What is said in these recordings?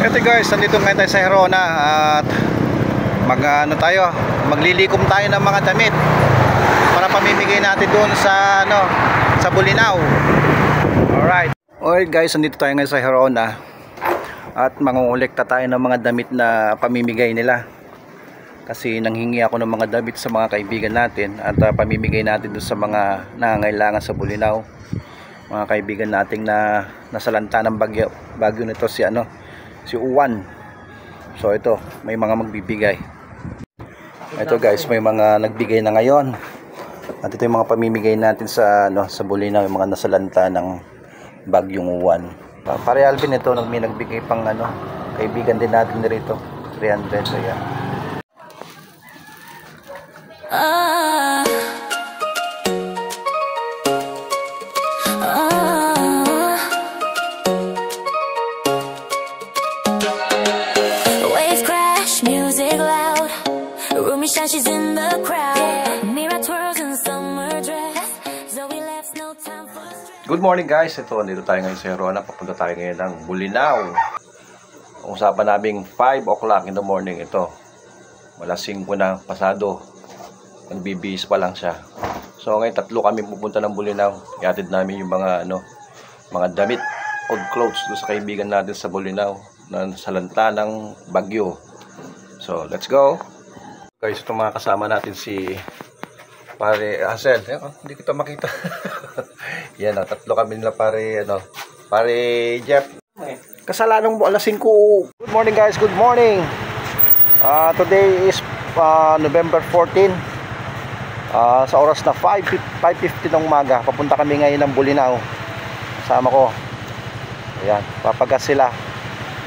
Ito guys, nandito ngayon tayo sa Herona at maglilikom tayo ng mga damit para pamimigay natin doon sa sa Bulinaw. Alright guys, nandito tayo ngayon sa Herona at mangungulekta tayo ng mga damit na pamimigay nila. Kasi nanghingi ako ng mga damit sa mga kaibigan natin at pamimigay natin doon sa mga nangangailangan sa Bulinaw. Mga kaibigan nating na nasalanta ng bagyo nito si Uwan. So ito, may mga magbibigay. Ito guys, may mga nagbigay na ngayon. At ito yung mga pamimigay natin sa sa Bulinaw, yung mga nasalanta ng bagyong Uwan. Pare Alvin, ito may nagbigay pang kaibigan din natin dito, 300. So yan. She's in the crowd. Mira twirls in summer dress. Zoe left no time for stress. Good morning guys. Ito, andito tayo ngayon sa Herona. Papunta tayo ngayon ng Bulinaw. Ang usapan namin 5 o'clock in the morning ito. Wala 5 na pasado. Nagbibihis pa lang siya. So ngayon tatlo kami pupunta ng Bulinaw. Ihatid namin yung mga mga damit, old clothes doon sa kaibigan natin sa Bulinaw na salanta ng bagyo. So let's go. Guys, ito mga kasama natin si Pare Hazel. Hindi kita makita. Yan, tatlo kami nila Pare Jeff. Kasalanan mo alas 5. Good morning guys, good morning. Today is November 14. Sa oras na 5:50 ng umaga, papunta kami ngayon ng Bulinaw. Kasama ko. Ayan, papagas sila.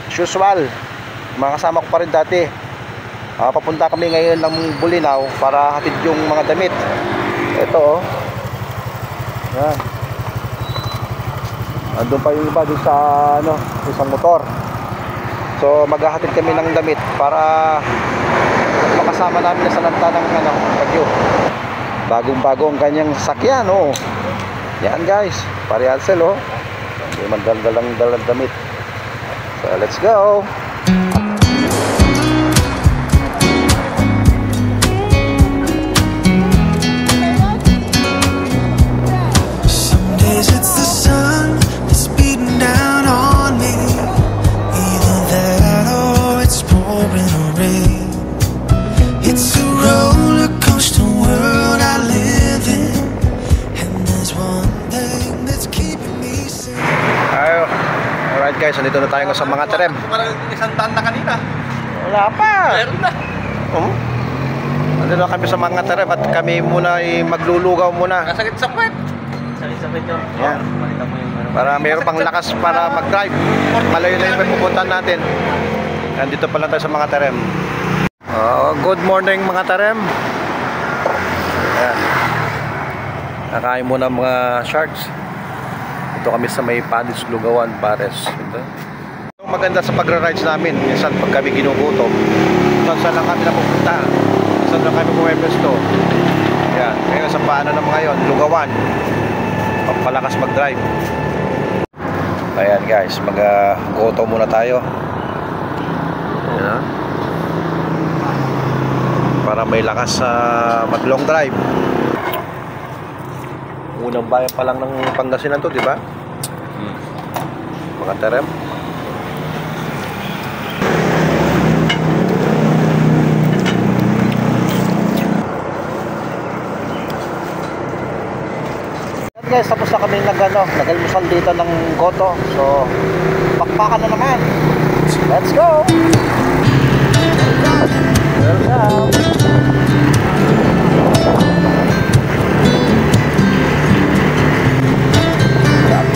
As usual, mga kasama ko pa rin dati. Papunta kami ngayon ng Bulinaw para hatid yung mga damit. Ito yan. Andun pa yung iba doon sa isang motor. So maghahatid kami ng damit para makasama namin sa salanta ng bagyo. Bagong-bago ang kanyang sasakyan. Yan guys, Pare Hansel may magdalang damit. So let's go. It's the sun that's beating down on me. Either that or it's pouring rain. It's a roller coaster world I live in, and there's one thing that's keeping me safe. Alright guys, nandito na tayo sa mga terem. Parang isang tanda kanina. Wala pa. Meron na. Nandito na kami sa mga terem at kami muna ay maglulugaw muna. Nasakit sa puwet. Sakit yun. Yan. Para mayroon pang lakas para mag-drive. Malayo na yung pupuntahan natin. Nandito pa lang tayo sa mga terem. Good morning mga terem. Ayan. Nakain muna mga sharks. Ito kami sa may Padis Lugawan, Bares. Ito. Maganda sa pagra-rides namin. Minsan pag kami ginugutom, saan lang kami napupunta. Saan lang kami pumepesto. Ayan. Ngayon sa paano naman ngayon, Lugawan. Pampalakas mag-drive. Ayan guys, mag-goto muna tayo. Ayan. Para may lakas sa mag-long drive. Unang bayan pa lang ng Pangasinan to, di ba? Mga terem. Guys, tapos na kami nag-almusal dito ng goto. So, pakpakan na naman. Let's go! Welcome!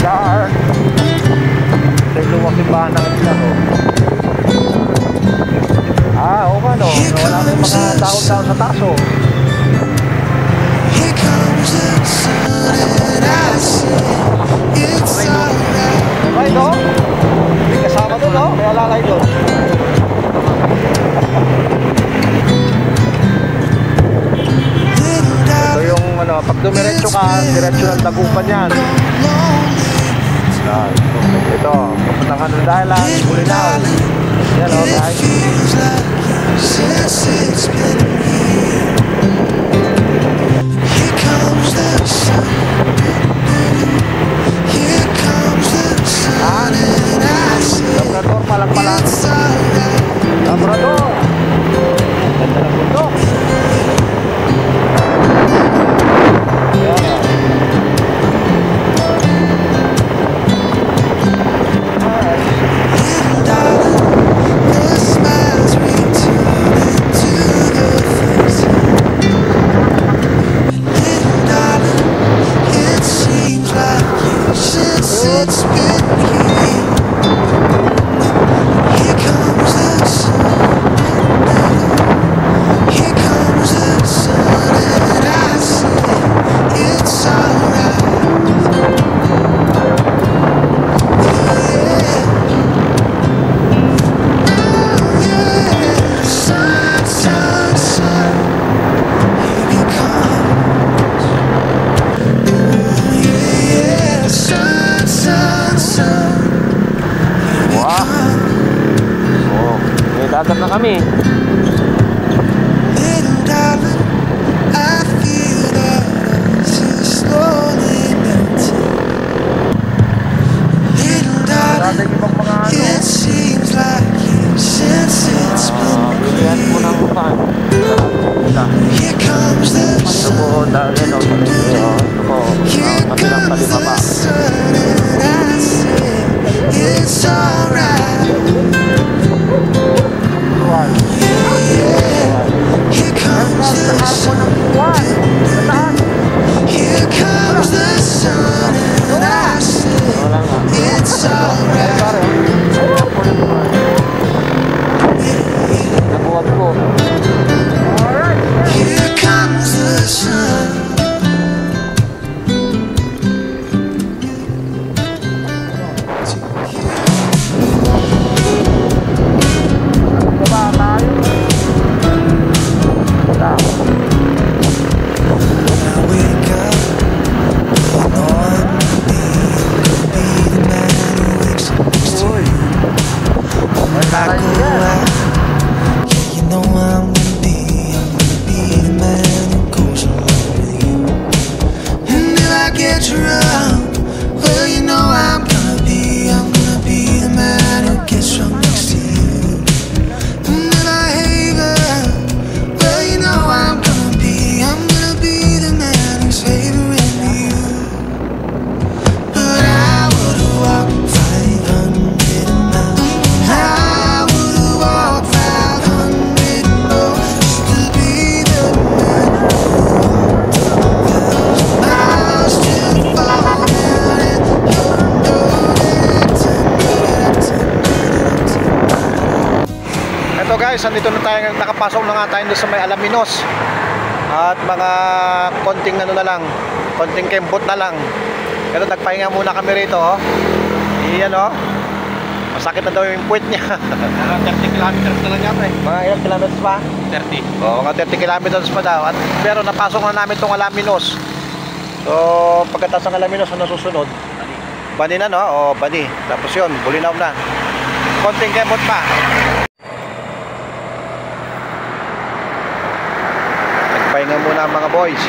Char! Ito yung luwang simbahan ng isa ko. Oo nga wala na yung mga tao-tao sa taso. Here comes the sun and I say it's alright. Right, may kasama doon, may alalay doon. Ito yung pag dumiretso ka, diretso ng Dagupan yan. Ito, papunta ka ng Dahilan, Bulinaw. Ayan o, It guys. feels like years since it's been here. Here comes the sun. Here comes the sun, and I say Labrador pa lang pala. it's alright. Labrador! Ganda ng bundok. Ayan o. Little darling, the smiles returning to the face. Little darling, it seems like years since it's been here. Here comes the sun. Here comes the sun, and I say it's alright. Sun, sun, sun, here he comes. Yeah, sun, sun, sun, here he Wow. comes. Oh, may dagat na kami. Little darling, I feel that ice is slowly melting. Little darling, Ibang mga ano. it seems like years since it's been Bilihan mo ng upan. here comes the Ito sun. po, dahil o. Ito po, Here kanilang comes talibaba. the sun, and I say it's alright. Here comes the sun. Here comes the sun, and I say it's alright. Nabuhat po. Here comes the sun. I wake up, you know I'm gonna be the man who wakes up next to you. When I go out, yeah, you know I'm gonna be the man who goes along with you. And if I get drunk, well, you know I'm gonna be the man who gets drunk next to you. And if I hate her, well, you know I'm gonna be the man who's favoring you. But I would walk 500 miles. I would walk 500 more just to be the man who walked 1,000 miles to fall down and Ito guys, andito na tayo, nakapasok na nga tayo doon sa may Alaminos. At mga konting ano na lang, konting kembot na lang. Ito, nagpahinga muna kami rito, oh. Iyan, oh. Masakit na daw yung puwet niya. 30 kilometers na lang yata eh. Mga ilang kilometers pa? 30. Oo, mga 30 kilometers pa daw. At, pero napasok na namin itong Alaminos. So, pagkatapos ng Alaminos, ano susunod? Bani na, no? O, Bani. Tapos yun, Bulinaw na. Konting kembot pa. Nagpahinga muna mga boys.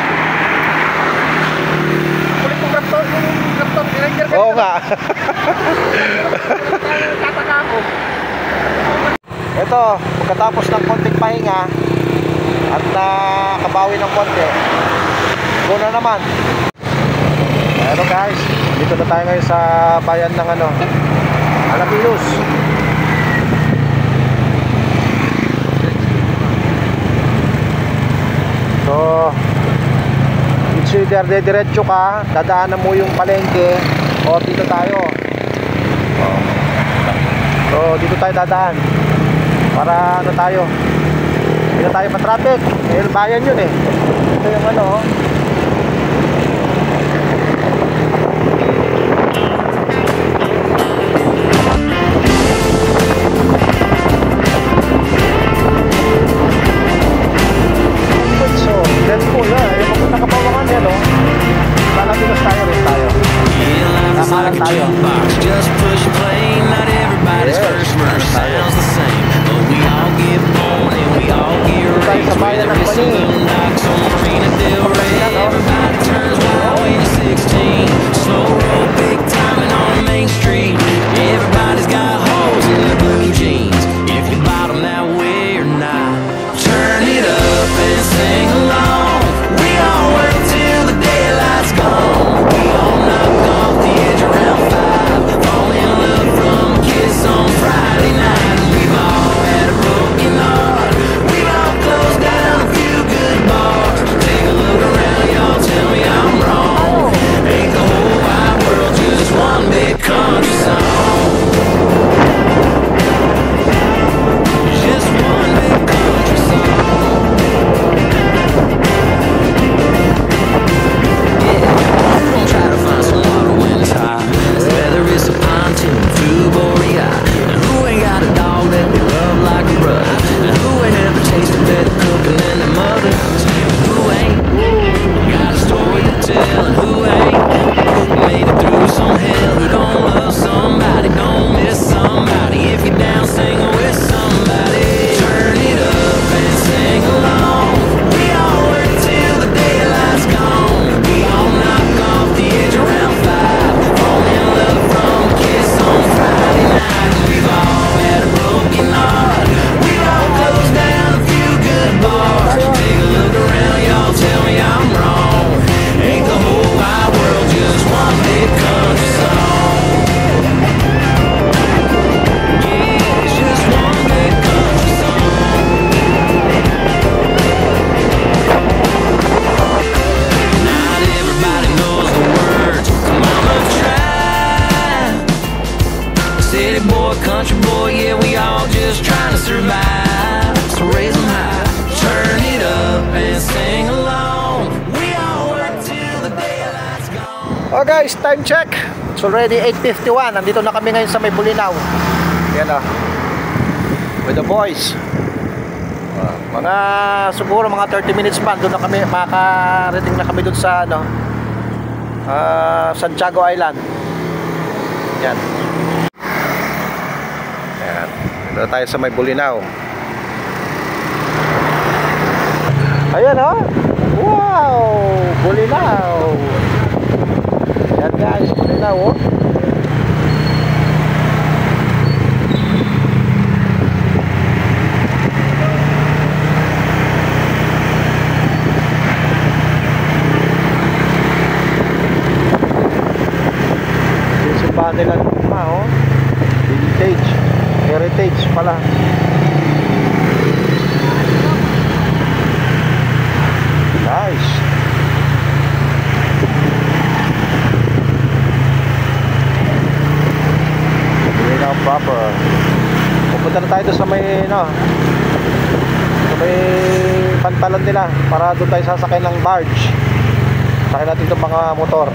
Kulit kong raptor, yung raptor, ranger ka. Oo nga. Tataka ako. Ito, pagkatapos ng konting pahinga at nakabawi ng konti, go na naman. Pero guys, dito na tayo ngayon sa bayan ng Alaminos. So, it's either diretso ka, dadaanan mo yung palengke, o dito tayo. So, dito tayo dadaan. Para ano tayo, hindi na tayo matraffic. Eh, bayan yun eh. Ito yung so, let's go na. Yung papunta ka Bawangan yan, no? Alaminos tayo rin tayo. Kakalan tayo. Just push play, not everybody's Yes, first verse sounds the same. Oh guys, time check. It's already 8:51. Nandito na kami ngayon sa may Bulinaw. Yan o. With the boys. Mga siguro mga 30 minutes pa doon na kami, makarating na kami doon sa ano, Santiago Island. Yan. Yan. Dito tayo sa may Bulinaw. Ayan o. Wow! Bulinaw. Yan guys, Bulinaw o. Simbahan nila luma oh. Vintage, heritage pala. Nice. Bulinaw proper. Pupunta na tayo sa may no, sa may pantalan nila para doon tayo sasakay ng barge. Sakay natin itong mga motor.